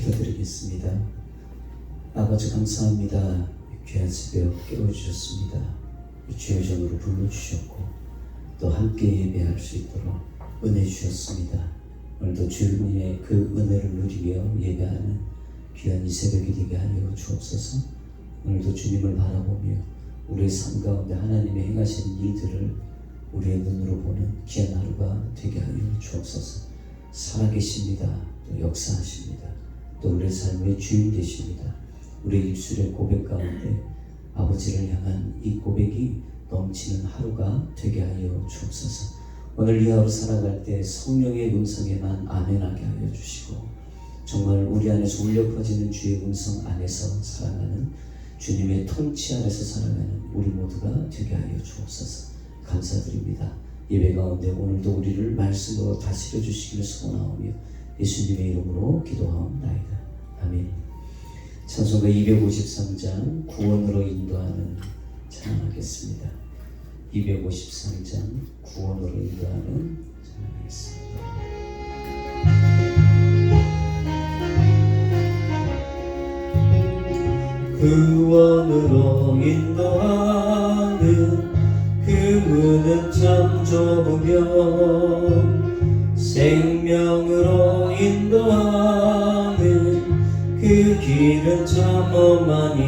기도드리겠습니다. 아버지 감사합니다. 귀한 새벽 깨워주셨습니다. 주의 전으로 불러주셨고 또 함께 예배할 수 있도록 은혜 주셨습니다. 오늘도 주님의 그 은혜를 누리며 예배하는 귀한 이 새벽이 되게 하여 주옵소서. 오늘도 주님을 바라보며 우리의 삶 가운데 하나님의 행하신 일들을 우리의 눈으로 보는 귀한 하루가 되게 하여 주옵소서. 살아계십니다. 또 역사하십니다. 또 우리의 삶의 주인 되십니다. 우리의 입술의 고백 가운데 아버지를 향한 이 고백이 넘치는 하루가 되게 하여 주옵소서. 오늘 이 하루 살아갈 때 성령의 음성에만 아멘하게 하여 주시고 정말 우리 안에서 울려 퍼지는 주의 음성 안에서 살아가는 주님의 통치 안에서 살아가는 우리 모두가 되게 하여 주옵소서. 감사드립니다. 예배 가운데 오늘도 우리를 말씀으로 다스려 주시기를 소원하오며 예수님의 이름으로 기도하옵나이다. 아멘. 찬송가 253장 구원으로 인도하는 찬양하겠습니다. 253장 구원으로 인도하는 찬양하겠습니다. 구원으로 인도하는 그 문은 참 좁으며 생명으로 인도하는 그 길은 참 험하니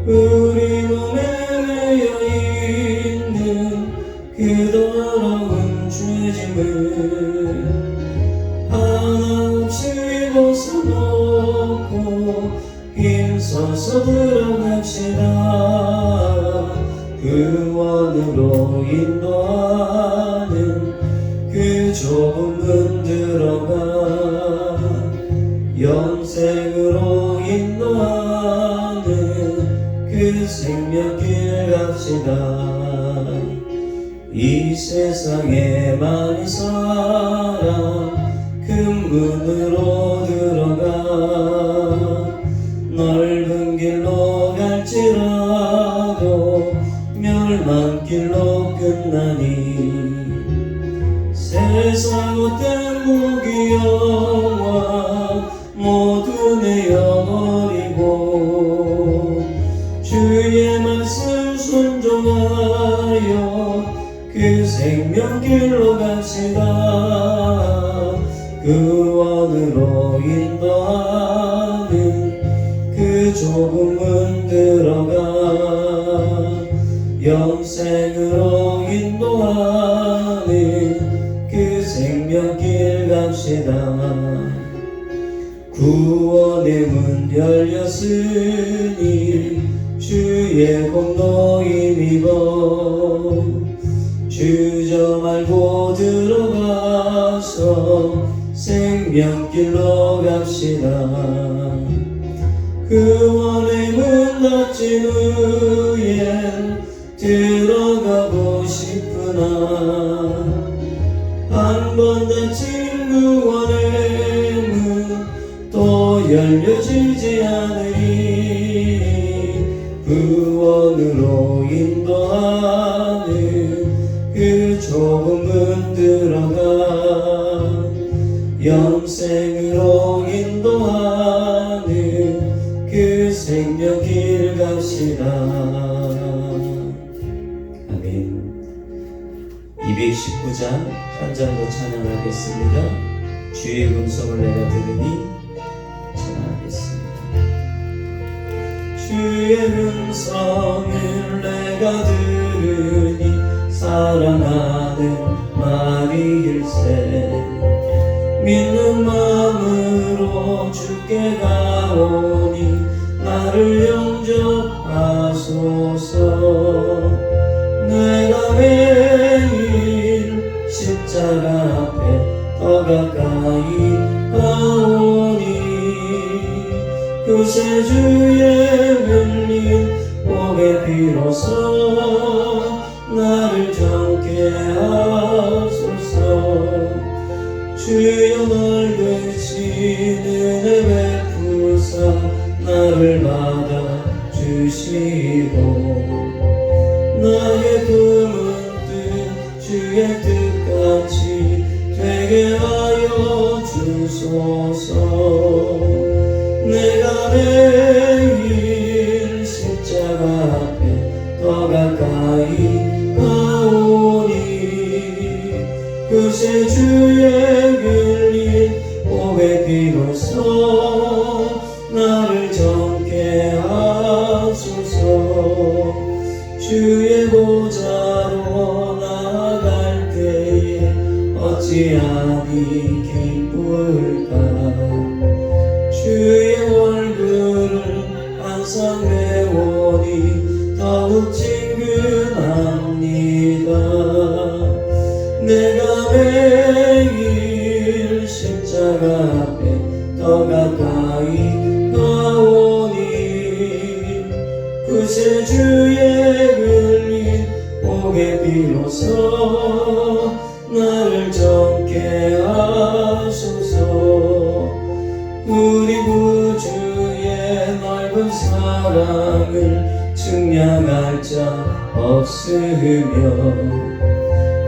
우리 몸에 매여 있는 그 더러운 죄짐을 하나없이 벗어놓고 힘써서 들어갑시다. 구원으로 인도하는 그 좁은 문 들어가 영생으로 인도하는 그 생명길 갑시다. 이 세상에 많이 살아 큰 문으로 들어가 넓은 길로 갈지라도 멸망길로 끝나니 세상 어떤 무기여와 모두 내어버리고 주의 말씀 순종하여 그 생명길로 갑시다. 구원으로 인도하는 그 좁은 문 들어가 영생으로 인도하는 그 생명길 갑시다. 구원의 문 열렸으니 주의 공로 힘입어 주저 말고 들어가서 생명길로 갑시다. 구원의 문 닫힌 후엔 들어가고 싶으나 한 번 닫힌 구원의 문 또 열려지지 않으니 구원으로 인도하는 그 좁은 문 들어가 영생으로 인도하는 그 생명길 갑시다. 아멘. 219장 한 장 더 찬양하겠습니다. 주의 음성을 내가 들으니 찬양하겠습니다. 주의 음성을 내가 들으니 사랑하는 마리일세 믿는 마음으로 주께 가오니 나를 영접하소서. 내가 매일 십자가 앞에 더 가까이 가오니 그새 주의 흘린 목의 피로써 나를 정케 하소서. 주여 넓으신 은혜 베푸사 나를 받아주시고 나의 품은 뜻 주의 뜻같이 되게 하여 주옵소서. 주소서. 내가 매일 십자가 앞에 더 가까이 가오니 그새 주의 흘린 복의 피로써 나를 정케 하소서. 주의 보좌로 나아갈 때에 어찌하니 기쁠까. 주의 얼굴을 항상 배우니 더욱 친근합니다. 내가 매일 십자가 앞에 더 가까이 가오니 그새 주의 흘린 복의 피로써 나를 정케 하소서. 우리 구주의 넓은 사랑을 측량할 자 없으며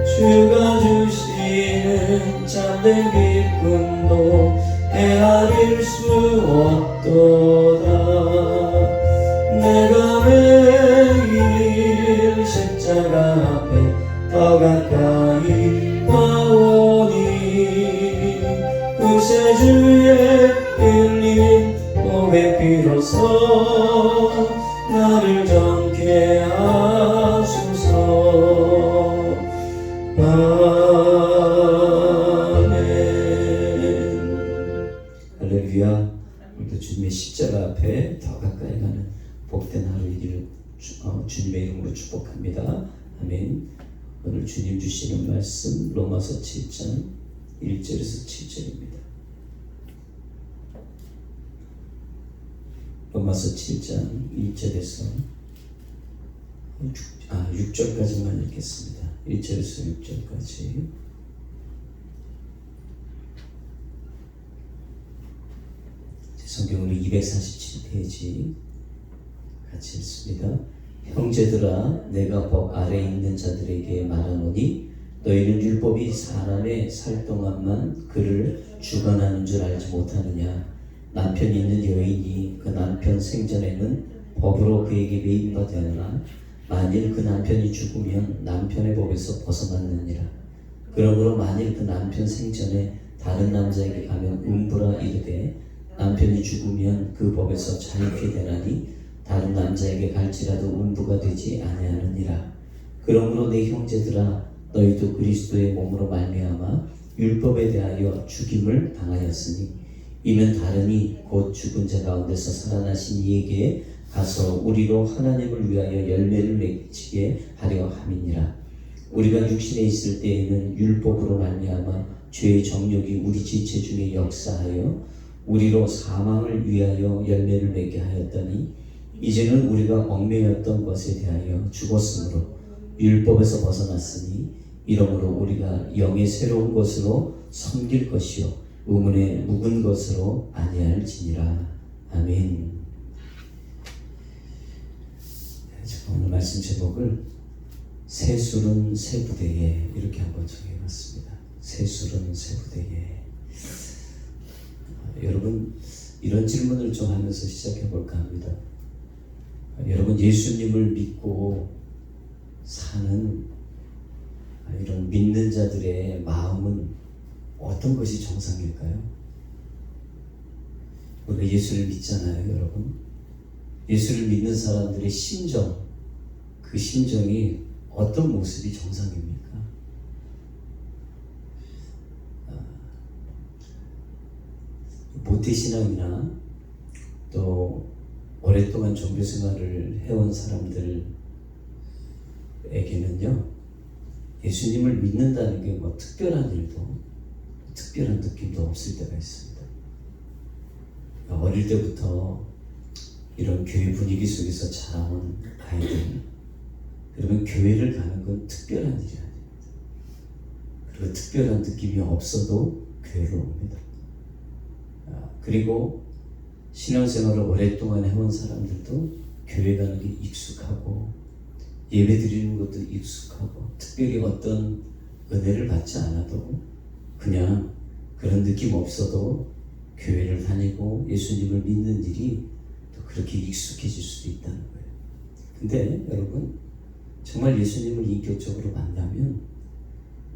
주가 주시는 참된 기쁨도 헤아릴 수 없도다. 내가 매일 십자가 앞에 더 가까이 가오니 그새 주의 흘린 복의 피로써 나를 정케 하소서. 아멘. 할렐루야. 우리도 주님의 십자가 앞에 더 가까이 가는 복된 하루이기를 주님의 이름으로 축복합니다. 아멘. 오늘 주님 주시는 말씀 로마서 7장 1절에서 7절입니다. 로마서 7장 1절에서 6절까지만 읽겠습니다. 1절에서 6절까지. 성경으로 247페이지 같이 읽습니다. 형제들아, 내가 법 아래 있는 자들에게 말하노니 너희는 율법이 사람의 살 동안만 그를 주관하는 줄 알지 못하느냐. 남편 있는 여인이 그 남편 생전에는 법으로 그에게 매임바 되느나 만일 그 남편이 죽으면 남편의 법에서 벗어났느니라. 그러므로 만일 그 남편 생전에 다른 남자에게 가면 음부라 이르되 남편이 죽으면 그 법에서 자유케 되나니 다른 남자에게 갈지라도 음부가 되지 아니하느니라. 그러므로 내 형제들아, 너희도 그리스도의 몸으로 말미암아 율법에 대하여 죽임을 당하였으니 이는 다르니 곧 죽은 자 가운데서 살아나신 이에게 가서 우리로 하나님을 위하여 열매를 맺게 하려 함이니라. 우리가 육신에 있을 때에는 율법으로 말미암아 죄의 정욕이 우리 지체 중에 역사하여 우리로 사망을 위하여 열매를 맺게 하였더니 이제는 우리가 얽매였던 것에 대하여 죽었으므로 율법에서 벗어났으니 이러므로 우리가 영의 새로운 것으로 섬길 것이요 의문의 묵은 것으로 아니할지니라. 아멘. 제가 오늘 말씀 제목을 새술은 새 부대에 이렇게 한번 정해봤습니다. 새술은 새 부대에. 여러분, 이런 질문을 좀 하면서 시작해볼까 합니다. 여러분, 예수님을 믿고 사는 이런 믿는 자들의 마음은 어떤 것이 정상일까요? 우리가 예수를 믿잖아요, 여러분. 예수를 믿는 사람들의 심정, 그 심정이 어떤 모습이 정상입니까? 모태신앙이나 또 오랫동안 종교 생활을 해온 사람들에게는요, 예수님을 믿는다는 게 뭐 특별한 일도, 특별한 느낌도 없을 때가 있습니다. 어릴 때부터 이런 교회 분위기 속에서 자라온 아이들, 그러면 교회를 가는 건 특별한 일이 아닙니다. 그리고 특별한 느낌이 없어도 교회로 옵니다. 그리고 신앙생활을 오랫동안 해온 사람들도 교회 가는 게 익숙하고 예배 드리는 것도 익숙하고 특별히 어떤 은혜를 받지 않아도 그냥 그런 느낌 없어도 교회를 다니고 예수님을 믿는 일이 또 그렇게 익숙해질 수도 있다는 거예요. 근데 여러분, 정말 예수님을 인격적으로 만나면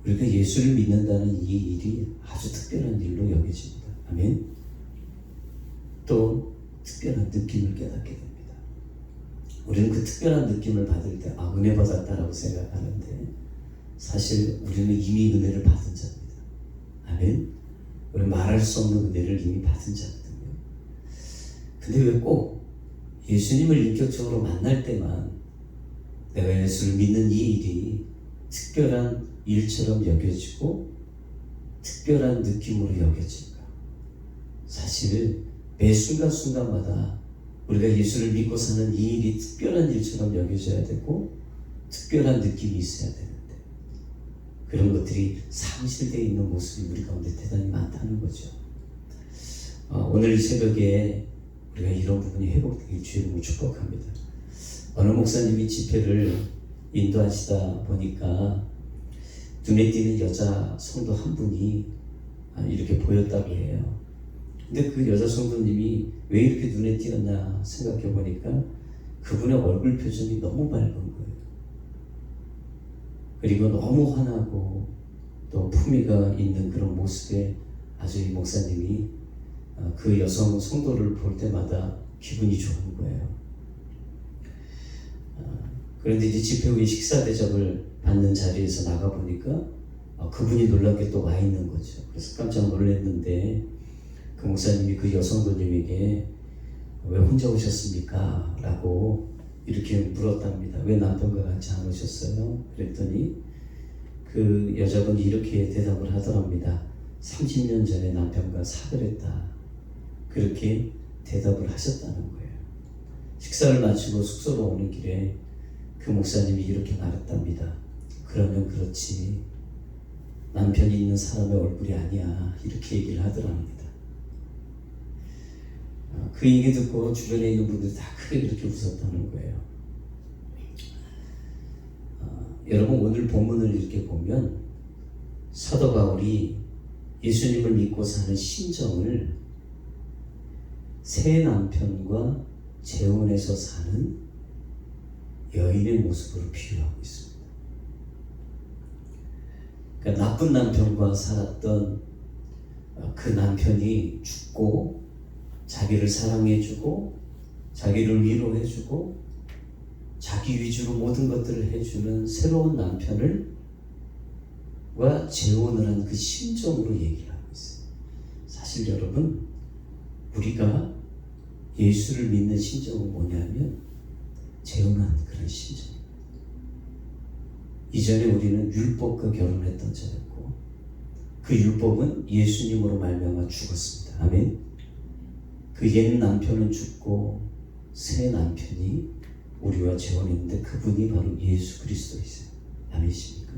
우리가 예수를 믿는다는 이 일이 아주 특별한 일로 여겨집니다. 아멘. 또 특별한 느낌을 깨닫게 됩니다. 우리는 그 특별한 느낌을 받을 때 은혜 받았다라고 생각하는데 사실 우리는 이미 은혜를 받은 자입니다. 아멘. 우리는 말할 수 없는 은혜를 이미 받은 자거든요. 근데 왜 꼭 예수님을 인격적으로 만날 때만 내가 예수를 믿는 이 일이 특별한 일처럼 여겨지고 특별한 느낌으로 여겨질까? 사실 매 순간순간마다 우리가 예수를 믿고 사는 이 일이 특별한 일처럼 여겨져야 되고 특별한 느낌이 있어야 되는데 그런 것들이 상실되어 있는 모습이 우리 가운데 대단히 많다는 거죠. 오늘 이 새벽에 우리가 이런 부분이 회복되길 주의 이름으로 축복합니다. 어느 목사님이 집회를 인도하시다 보니까 눈에 띄는 여자 성도 한 분이 이렇게 보였다고 해요. 근데 그 여자 성도님이 왜 이렇게 눈에 띄었나 생각해 보니까 그분의 얼굴 표정이 너무 밝은 거예요. 그리고 너무 환하고 또 품위가 있는 그런 모습에 아주 이 목사님이 그 여성 성도를 볼 때마다 기분이 좋은 거예요. 그런데 이제 집회 후에 식사 대접을 받는 자리에서 나가보니까 그분이 놀랍게 또 와 있는 거죠. 그래서 깜짝 놀랐는데 그 목사님이 그 여성분님에게 왜 혼자 오셨습니까? 라고 이렇게 물었답니다. 왜 남편과 같이 안 오셨어요? 그랬더니 그 여자분이 이렇게 대답을 하더랍니다. 30년 전에 남편과 사별했다. 그렇게 대답을 하셨다는 거예요. 식사를 마치고 숙소로 오는 길에 그 목사님이 이렇게 말했답니다. 그러면 그렇지. 남편이 있는 사람의 얼굴이 아니야. 이렇게 얘기를 하더랍니다. 그 얘기 듣고 주변에 있는 분들이 다 크게 이렇게 웃었다는 거예요. 여러분 오늘 본문을 이렇게 보면 사도 바울이 예수님을 믿고 사는 심정을 새 남편과 재혼해서 사는 여인의 모습으로 비유하고 있습니다. 그러니까 나쁜 남편과 살았던 그 남편이 죽고 자기를 사랑해주고 자기를 위로해주고 자기 위주로 모든 것들을 해주는 새로운 남편과 재혼을 한 그 심정으로 얘기를 하고 있어요. 사실 여러분 우리가 예수를 믿는 심정은 뭐냐면 재혼한 그런 심정. 이전에 우리는 율법과 결혼했던 자였고 그 율법은 예수님으로 말미암아 죽었습니다. 아멘. 그 옛 남편은 죽고 새 남편이 우리와 재혼했는데 그분이 바로 예수 그리스도이세요. 아멘이십니까?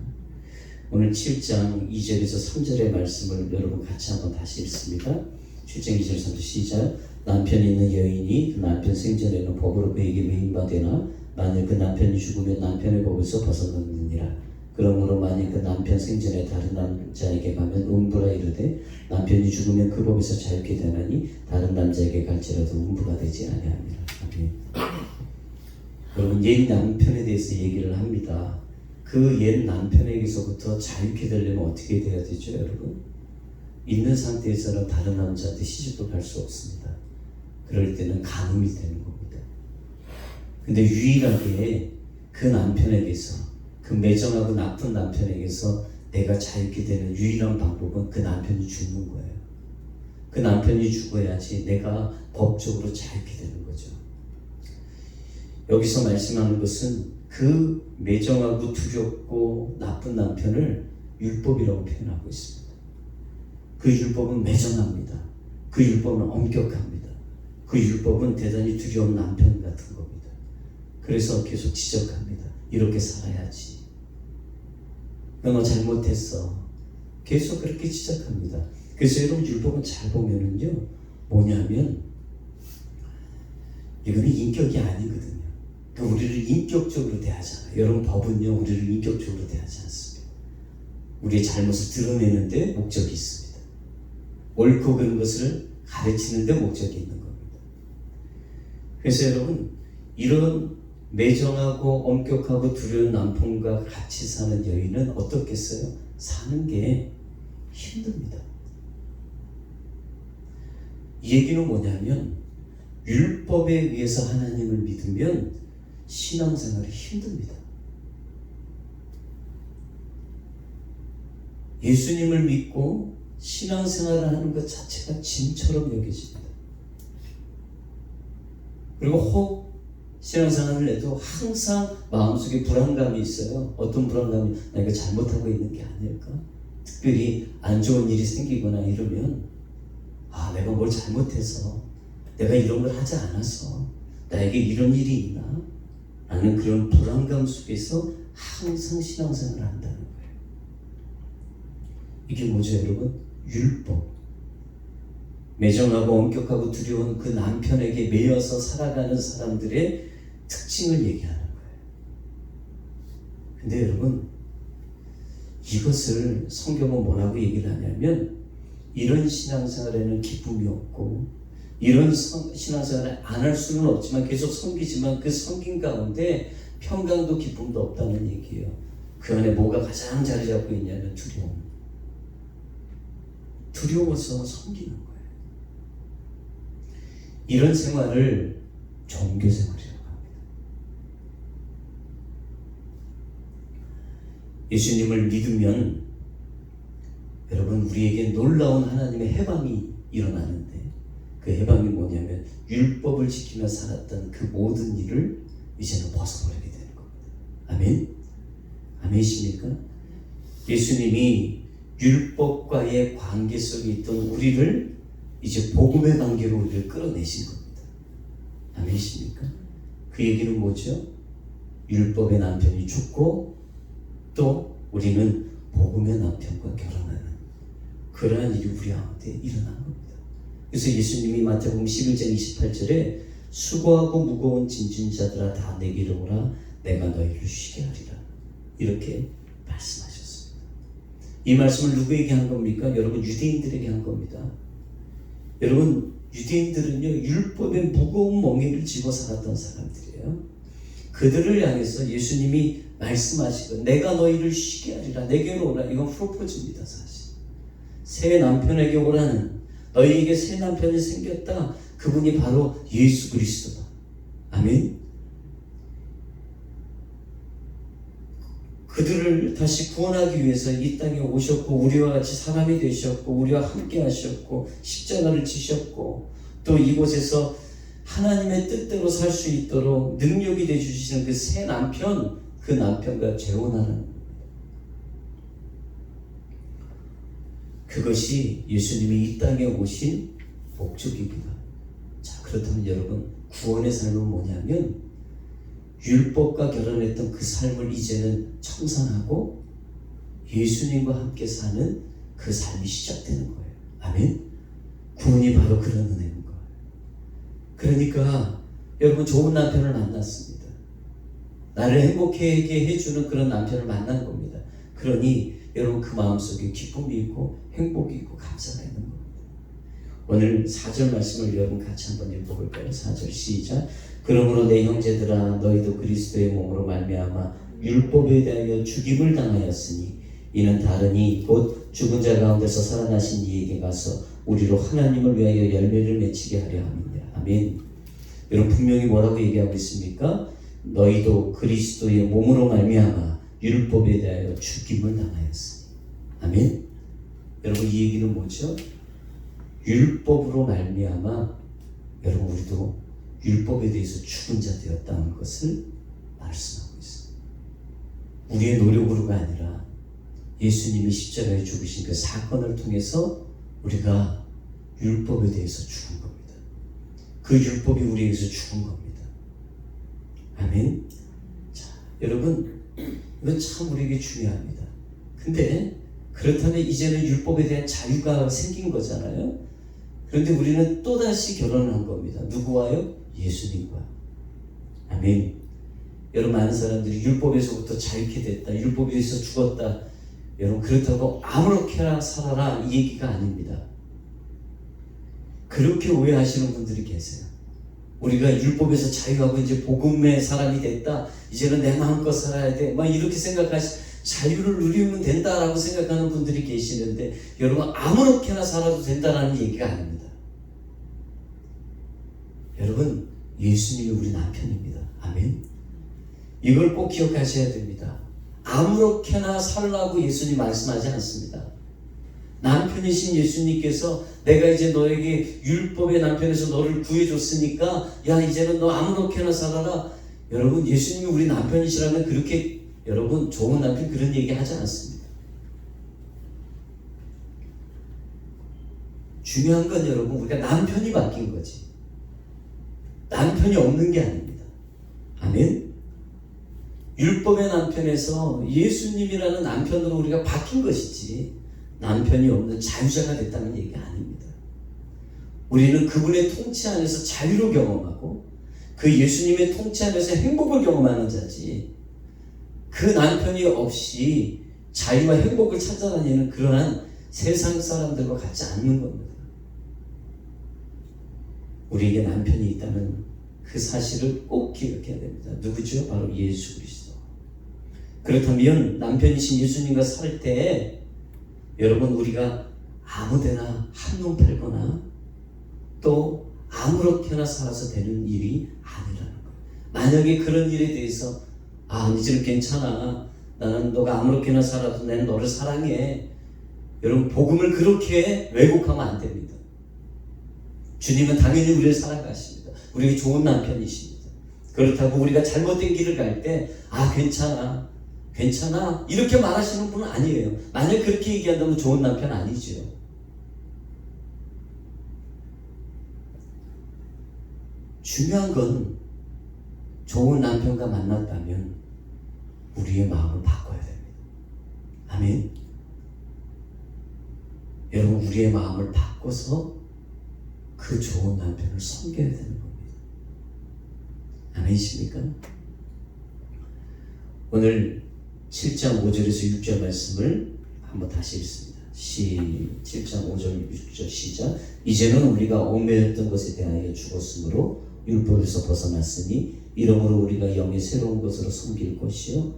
오늘 7장 2절에서 3절의 말씀을 여러분 같이 한번 다시 읽습니다. 7장 2절 3절 시작. 남편이 있는 여인이 그 남편 생전에는 법으로 그에게 매인받으나 만일 그 남편이 죽으면 남편의 법에서 벗어나느니라. 그러므로 만일 그 남편 생전에 다른 남자에게 가면 음부라 이르되 남편이 죽으면 그 법에서 자유케 되나니 다른 남자에게 갈지라도 음부가 되지 아니하니라. 아멘. 여러분 옛 남편에 대해서 얘기를 합니다. 그 옛 남편에게서부터 자유케 되려면 어떻게 돼야 되죠, 여러분? 있는 상태에서는 다른 남자한테 시집도 갈 수 없습니다. 그럴 때는 간음이 되는 겁니다. 근데 유일하게 그 남편에게서 그 매정하고 나쁜 남편에게서 내가 자유케 되는 유일한 방법은 그 남편이 죽는 거예요. 그 남편이 죽어야지 내가 법적으로 자유케 되는 거죠. 여기서 말씀하는 것은 그 매정하고 두렵고 나쁜 남편을 율법이라고 표현하고 있습니다. 그 율법은 매정합니다. 그 율법은 엄격합니다. 그 율법은 대단히 두려운 남편 같은 겁니다. 그래서 계속 지적합니다. 이렇게 살아야지. 너 잘못했어. 계속 그렇게 지적합니다. 그래서 여러분 율법은 잘 보면은요 뭐냐면 이거는 인격이 아니거든요. 그러니까 우리를 인격적으로 대하잖아요. 여러분 법은요 우리를 인격적으로 대하지 않습니다. 우리의 잘못을 드러내는데 목적이 있습니다. 옳고 그른 것을 가르치는 데 목적이 있는 겁니다. 그래서 여러분, 이런 매정하고 엄격하고 두려운 남편과 같이 사는 여인은 어떻겠어요? 사는 게 힘듭니다. 이 얘기는 뭐냐면 율법에 의해서 하나님을 믿으면 신앙생활이 힘듭니다. 예수님을 믿고 신앙생활을 하는 것 자체가 짐처럼 여겨집니다. 그리고 혹 신앙생활을 해도 항상 마음속에 불안감이 있어요. 어떤 불안감이, 나 이거 잘못하고 있는 게 아닐까? 특별히 안 좋은 일이 생기거나 이러면 내가 뭘 잘못해서, 내가 이런 걸 하지 않아서 나에게 이런 일이 있나? 라는 그런 불안감 속에서 항상 신앙생활을 한다는 거예요. 이게 뭐죠, 여러분? 율법. 매정하고 엄격하고 두려운 그 남편에게 매여서 살아가는 사람들의 특징을 얘기하는 거예요. 근데 여러분, 이것을 성경은 뭐라고 얘기를 하냐면, 이런 신앙생활에는 기쁨이 없고, 이런 신앙생활을 안 할 수는 없지만 계속 섬기지만 그 섬긴 가운데 평강도 기쁨도 없다는 얘기예요. 그 안에 뭐가 가장 자리 잡고 있냐면 두려움. 두려워서 섬기는 거예요. 이런 생활을 종교생활이라고 합니다. 예수님을 믿으면 여러분, 우리에게 놀라운 하나님의 해방이 일어나는데, 그 해방이 뭐냐면 율법을 지키며 살았던 그 모든 일을 이제는 벗어버리게 되는 겁니다. 아멘? 아멘이십니까? 예수님이 율법과의 관계 속에 있던 우리를 이제 복음의 관계로 우리를 끌어내신 겁니다. 아멘이십니까? 그 얘기는 뭐죠? 율법의 남편이 죽고 또 우리는 복음의 남편과 결혼하는 그러한 일이 우리 가운데 일어난 겁니다. 그래서 예수님이 마태복음 11장 28절에 수고하고 무거운 짐진 자들아 다 내게로 오라 내가 너희를 쉬게 하리라 이렇게 말씀하셨습니다. 이 말씀을 누구에게 한 겁니까? 여러분, 유대인들에게 한 겁니다. 여러분, 유대인들은요 율법의 무거운 멍에를 쥐고 살았던 사람들이에요. 그들을 향해서 예수님이 말씀하시고 내가 너희를 쉬게 하리라, 내게로 오라. 이건 프로포즈입니다. 사실 새 남편에게 오라는, 너희에게 새 남편이 생겼다. 그분이 바로 예수 그리스도다. 아멘. 그들을 다시 구원하기 위해서 이 땅에 오셨고 우리와 같이 사람이 되셨고 우리와 함께 하셨고 십자가를 지셨고 또 이곳에서 하나님의 뜻대로 살 수 있도록 능력이 되주시는 그 새 남편, 그 남편과 재혼하는, 그것이 예수님이 이 땅에 오신 목적입니다. 자, 그렇다면 여러분, 구원의 삶은 뭐냐면 율법과 결혼했던 그 삶을 이제는 청산하고 예수님과 함께 사는 그 삶이 시작되는 거예요. 아멘. 구원이 바로 그런 은혜인 거예요. 그러니까 여러분, 좋은 남편을 만났습니다. 나를 행복하게 해주는 그런 남편을 만난 겁니다. 그러니 여러분, 그 마음속에 기쁨이 있고 행복이 있고 감사가 있는 겁니다. 오늘 4절 말씀을 여러분 같이 한번 읽어볼까요? 4절 시작. 그러므로 내 형제들아 너희도 그리스도의 몸으로 말미암아 율법에 대하여 죽임을 당하였으니 이는 다르니 곧 죽은 자 가운데서 살아나신 이에게 가서 우리로 하나님을 위하여 열매를 맺히게 하려 함이니라. 아멘. 여러분, 분명히 뭐라고 얘기하고 있습니까? 너희도 그리스도의 몸으로 말미암아 율법에 대하여 죽임을 당하였으니. 아멘. 여러분, 이 얘기는 뭐죠? 율법으로 말미암아 여러분, 우리도 율법에 대해서 죽은 자 되었다는 것을 말씀하고 있습니다. 우리의 노력으로가 아니라 예수님이 십자가에 죽으신 그 사건을 통해서 우리가 율법에 대해서 죽은 겁니다. 그 율법이 우리에게서 죽은 겁니다. 아멘. 자, 여러분, 이건 참 우리에게 중요합니다. 근데 그렇다면 이제는 율법에 대한 자유가 생긴 거잖아요. 그런데 우리는 또다시 결혼을 한 겁니다. 누구와요? 예수님과. 아멘. 여러분, 많은 사람들이 율법에서부터 자유케 됐다, 율법에서 죽었다, 여러분 그렇다고 아무렇게나 살아라 이 얘기가 아닙니다. 그렇게 오해하시는 분들이 계세요. 우리가 율법에서 자유하고 이제 복음의 사람이 됐다. 이제는 내 마음껏 살아야 돼. 막 이렇게 자유를 누리면 된다라고 생각하는 분들이 계시는데 여러분 아무렇게나 살아도 된다라는 얘기가 아닙니다. 여러분 예수님이 우리 남편입니다. 아멘. 이걸 꼭 기억하셔야 됩니다. 아무렇게나 살라고 예수님 말씀하지 않습니다. 남편이신 예수님께서 내가 이제 너에게 율법의 남편에서 너를 구해줬으니까 야 이제는 너 아무렇게나 살아라. 여러분 예수님이 우리 남편이시라면 그렇게 여러분 좋은 남편 그런 얘기 하지 않습니다. 중요한 건 여러분 우리가 남편이 바뀐 거지 남편이 없는 게 아닙니다. 아멘. 율법의 남편에서 예수님이라는 남편으로 우리가 바뀐 것이지 남편이 없는 자유자가 됐다는 얘기가 아닙니다. 우리는 그분의 통치 안에서 자유를 경험하고 그 예수님의 통치 안에서 행복을 경험하는 자지 그 남편이 없이 자유와 행복을 찾아다니는 그러한 세상 사람들과 같지 않는 겁니다. 우리에게 남편이 있다는 그 사실을 꼭 기억해야 됩니다. 누구죠? 바로 예수 그리스도. 그렇다면 남편이신 예수님과 살 때 여러분 우리가 아무데나 한눈 팔거나 또 아무렇게나 살아서 되는 일이 아니라는 거예요. 만약에 그런 일에 대해서 이제는 괜찮아. 나는 너가 아무렇게나 살아도 나는 너를 사랑해. 여러분 복음을 그렇게 왜곡하면 안 됩니다. 주님은 당연히 우리를 사랑하십니다. 우리에게 좋은 남편이십니다. 그렇다고 우리가 잘못된 길을 갈 때 괜찮아 이렇게 말하시는 분은 아니에요. 만약 그렇게 얘기한다면 좋은 남편 아니죠. 중요한 건 좋은 남편과 만났다면 우리의 마음을 바꿔야 됩니다. 아멘. 여러분 우리의 마음을 바꿔서 그 좋은 남편을 섬겨야 되는 겁니다. 아멘이십니까? 오늘 7장 5절에서 6절 말씀을 한번 다시 읽습니다. 7장 5절 6절 시작. 이제는 우리가 얽매였던 것에 대하여 죽었으므로 율법에서 벗어났으니 이러므로 우리가 영의 새로운 것으로 섬길 것이요.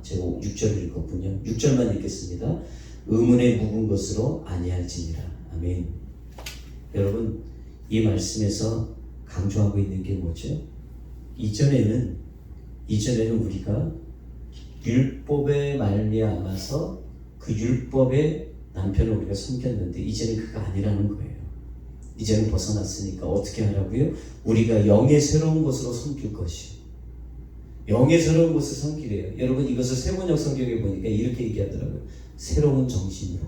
제가 6절을 읽었군요. 6절만 읽겠습니다. 의문에 묵은 것으로 아니할지니라. 아멘. 여러분 이 말씀에서 강조하고 있는 게 뭐죠? 이전에는 우리가 율법에 말미암아서 그 율법의 남편을 우리가 섬겼는데 이제는 그가 아니라는 거예요. 이제는 벗어났으니까 어떻게 하라고요? 우리가 영의 새로운 것으로 섬길 것이요. 영의 새로운 것을 섬기래요. 여러분 이것을 세번역 성경에 보니까 이렇게 얘기하더라고요. 새로운 정신으로.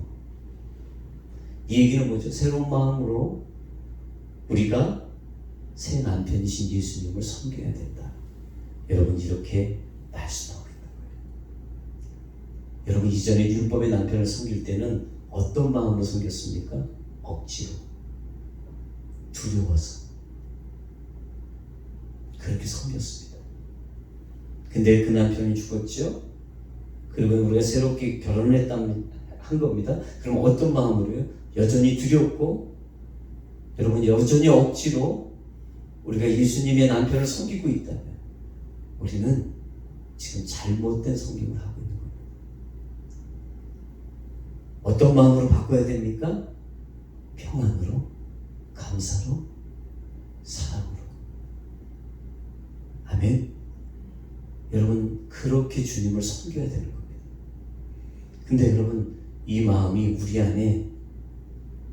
이 얘기는 뭐죠? 새로운 마음으로 우리가 새 남편이신 예수님을 섬겨야 된다. 여러분 이렇게 말씀하고 있는 거예요. 여러분 이전에 율법의 남편을 섬길 때는 어떤 마음으로 섬겼습니까? 억지로, 두려워서 그렇게 섬겼습니다. 근데 그 남편이 죽었죠? 그리고 우리가 새롭게 결혼을 한 겁니다. 그럼 어떤 마음으로요? 여전히 두렵고 여러분 여전히 억지로 우리가 예수님의 남편을 섬기고 있다면 우리는 지금 잘못된 섬김을 하고 있는 겁니다. 어떤 마음으로 바꿔야 됩니까? 평안으로, 감사로, 사랑으로. 아멘. 여러분 그렇게 주님을 섬겨야 되는 겁니다. 근데 여러분 이 마음이 우리 안에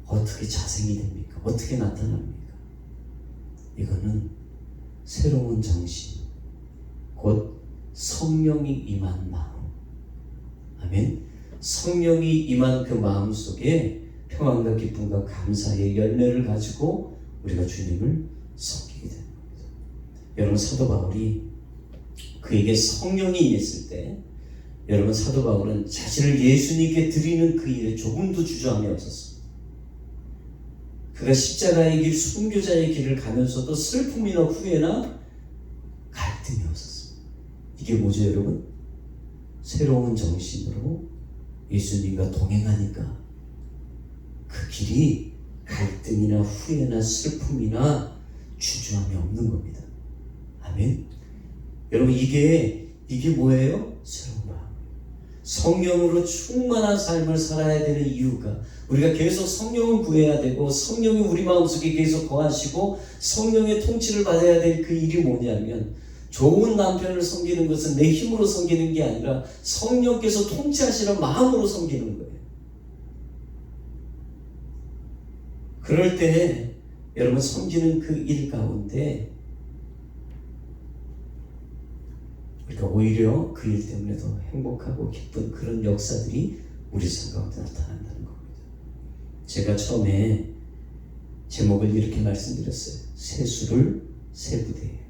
어떻게 자생이 됩니까? 어떻게 나타납니까? 이거는 새로운 정신, 곧 성령이 임한 마음. 아멘. 성령이 임한 그 마음 속에 평안과 기쁨과 감사의 열매를 가지고 우리가 주님을 섬기게 되는 겁니다. 여러분 사도 바울이 그에게 성령이 임했을 때 여러분 사도 바울은 자신을 예수님께 드리는 그 일에 조금도 주저함이 없었습니다. 그가 십자가의 길, 순교자의 길을 가면서도 슬픔이나 후회나 갈등이 없었습니다. 이게 뭐죠 여러분? 새로운 정신으로 예수님과 동행하니까 그 길이 갈등 갈등이나 후회나 슬픔이나 주저함이 없는 겁니다. 아멘. 여러분 이게 뭐예요? 새로운 마음. 성령으로 충만한 삶을 살아야 되는 이유가 우리가 계속 성령을 구해야 되고 성령이 우리 마음속에 계속 거하시고 성령의 통치를 받아야 될 그 일이 뭐냐면 좋은 남편을 섬기는 것은 내 힘으로 섬기는 게 아니라 성령께서 통치하시는 마음으로 섬기는 거예요. 그럴 때 여러분 섬기는 그 일 가운데 우리가 오히려 그 일 때문에 더 행복하고 기쁜 그런 역사들이 우리 삶 가운데 나타난다는 겁니다. 제가 처음에 제목을 이렇게 말씀드렸어요. 세수를 세부대예요.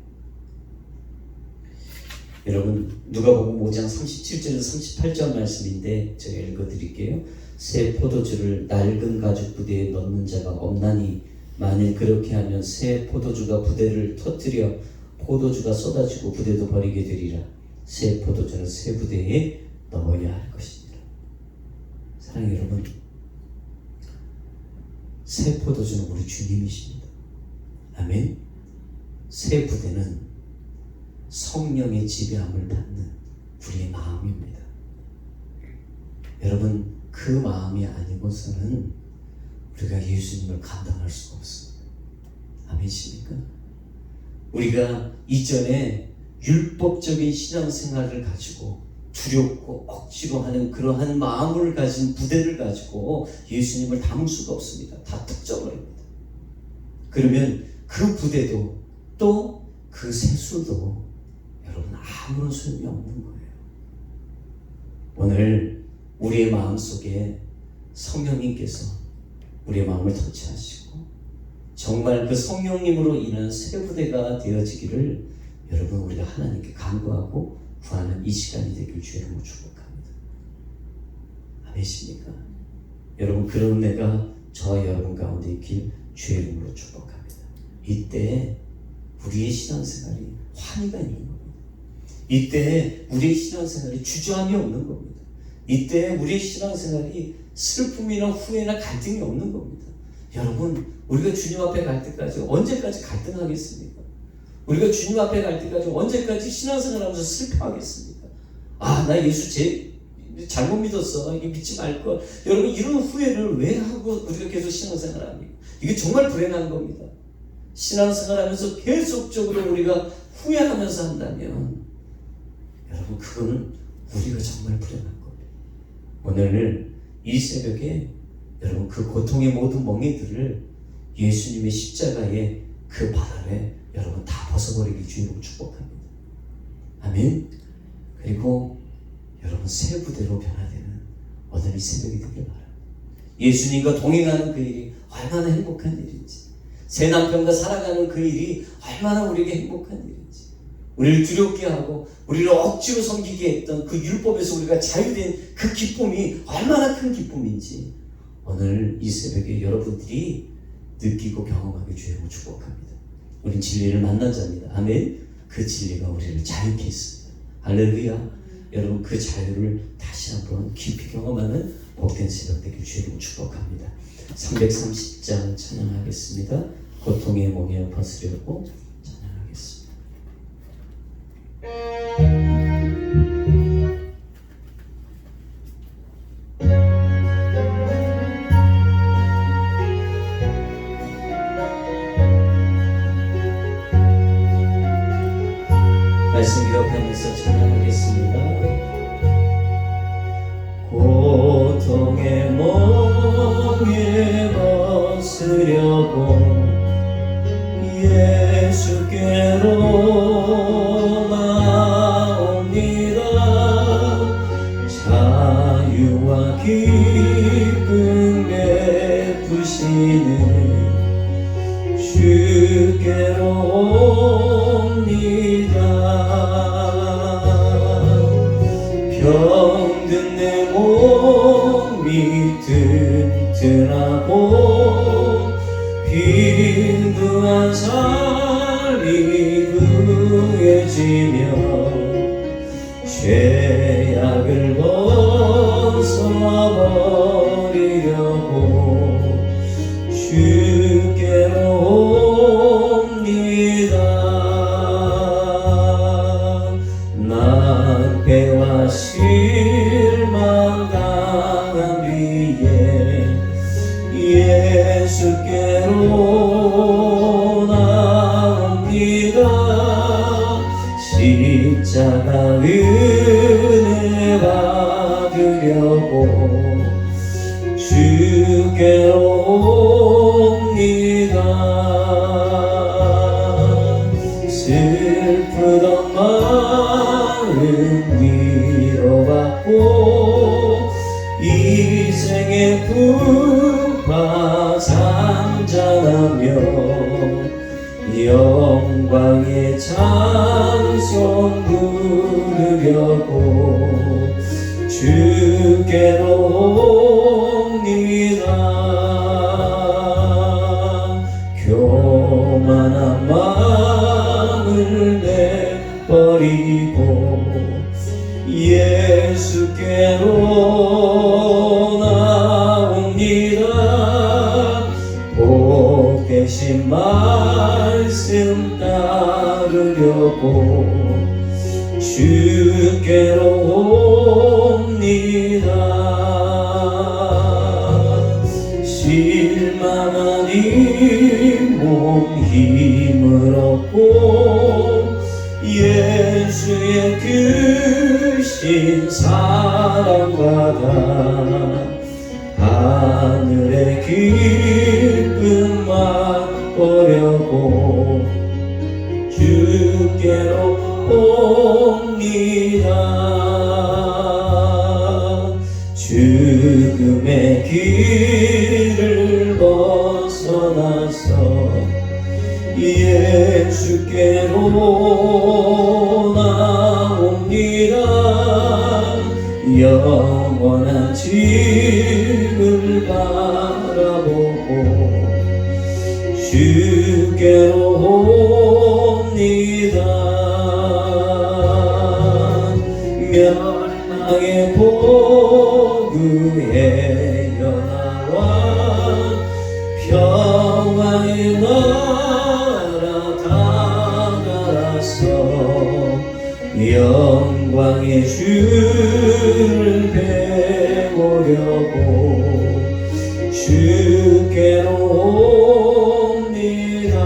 여러분 누가복음 5장 37절에서 38절 말씀인데 제가 읽어드릴게요. 새 포도주를 낡은 가죽 부대에 넣는 자가 없나니 만일 그렇게 하면 새 포도주가 부대를 터뜨려 포도주가 쏟아지고 부대도 버리게 되리라. 새 포도주는 새 부대에 넣어야 할 것입니다. 사랑하는 여러분, 새 포도주는 우리 주님이십니다. 아멘. 새 부대는 성령의 지배함을 받는 우리의 마음입니다. 여러분 그 마음이 아니고서는 우리가 예수님을 감당할 수가 없습니다. 아멘이십니까? 우리가 이전에 율법적인 신앙생활을 가지고 두렵고 억지로 하는 그러한 마음을 가진 부대를 가지고 예수님을 담을 수가 없습니다. 다 뜯어버립니다. 그러면 그 부대도 또 그 세수도 여러분 아무런 소용이 없는 거예요. 오늘 우리의 마음속에 성령님께서 우리의 마음을 터치하시고 정말 그 성령님으로 인한 새 부대가 되어지기를 여러분 우리가 하나님께 간구하고 구하는 이 시간이 되길 주의 이름으로 축복합니다. 아멘이십니까? 여러분 그런 은혜가 저와 여러분 가운데 있길 주의 이름으로 축복합니다. 이때 우리의 신앙생활이 환희가 있는 겁니다. 이때 우리의 신앙생활이 주저함이 없는 겁니다. 이때 우리의 신앙생활이 슬픔이나 후회나 갈등이 없는 겁니다. 여러분 우리가 주님 앞에 갈 때까지 언제까지 갈등하겠습니까? 우리가 주님 앞에 갈 때까지 언제까지 신앙생활하면서 슬퍼하겠습니까? 나 예수 잘못 믿었어. 이게 믿지 말걸. 여러분 이런 후회를 왜 하고 우리가 계속 신앙생활합니까? 이게 정말 불행한 겁니다. 신앙생활하면서 계속적으로 우리가 후회하면서 한다면 여러분 그거는 우리가 정말 불행한 겁니다. 오늘 이 새벽에 여러분 그 고통의 모든 멍에들을 예수님의 십자가의 그 발 아래 여러분 다 벗어버리길 주님으로 축복합니다. 아멘. 그리고 여러분 새 부대로 변화되는 오늘 이 새벽이 되길 바랍니다. 예수님과 동행하는 그 일이 얼마나 행복한 일인지, 새 남편과 살아가는 그 일이 얼마나 우리에게 행복한 일인지, 우리를 두렵게 하고 우리를 억지로 섬기게 했던 그 율법에서 우리가 자유된 그 기쁨이 얼마나 큰 기쁨인지 오늘 이 새벽에 여러분들이 느끼고 경험하게 주님을 축복합니다. 우린 진리를 만난 자입니다. 아멘. 그 진리가 우리를 자유케 했습니다. 할렐루야. 여러분 그 자유를 다시 한번 깊이 경험하는 복된 새벽 되길 주님을 축복합니다. 330장 찬양하겠습니다. 고통의 멍에 벗으려고 찬양하겠습니다. 말씀 기억하면서 찬양하겠습니다. 고통의 멍에 벗으려고 예수께로 나옵니다. 자유와 기쁨 베푸시는 주께로 병든 내 몸이 튼튼하고 빈부한 삶이 구해지며 죄악을 벗어버리려고 주 주께로 옵니다. 슬프던 마음 위로받고 이 생의 풍파 잠잠하며 영광의 찬송 부르려고 주께로 옵니다. 교만한 마음을 내버리고 예수께로 나옵니다. 복되신 말씀 따르려고 주께로 옵니다. 실망한 이 몸 힘을 얻고 예수의 크신 사랑받아 하늘의 기쁨 맛보려고 주께로 옵니다. 죽음의 길을 벗어나서 예수께로 나옵니다. 영원한 집을 바라보고 주께로 옵니다. 멸망의 보구에 연하와 평화의 나라 다가라서 영광의 주를 배우려고 주께로 옵니다.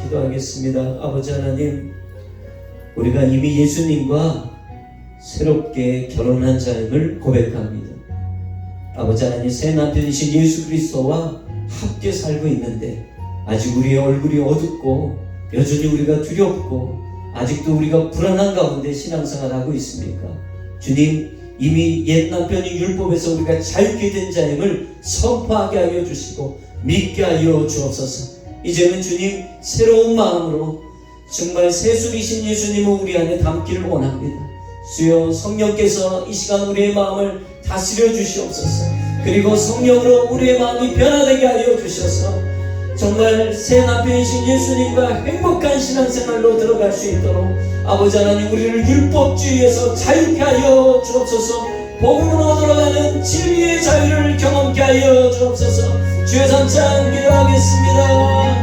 기도하겠습니다. 아버지 하나님, 우리가 이미 예수님과 새롭게 결혼한 자임을 고백합니다. 아버지 하나님, 새 남편이신 예수 그리스도와 함께 살고 있는데 아직 우리의 얼굴이 어둡고 여전히 우리가 두렵고 아직도 우리가 불안한 가운데 신앙생활하고 있습니까? 주님, 이미 옛 남편이 율법에서 우리가 자유케 된 자임을 선포하게 하여 주시고 믿게 하여 주옵소서. 이제는 주님, 새로운 마음으로 정말 새술이신 예수님을 우리 안에 담기를 원합니다. 주여, 성령께서 이 시간 우리의 마음을 다스려 주시옵소서. 그리고 성령으로 우리의 마음이 변화되게 하여 주셔서 정말 새 남편이신 예수님과 행복한 신앙생활로 들어갈 수 있도록 아버지 하나님, 우리를 율법주의에서 자유케 하여 주옵소서. 복음으로 들어가는 진리의 자유를 경험케 하여 주옵소서. 주의 삼창 기도하겠습니다.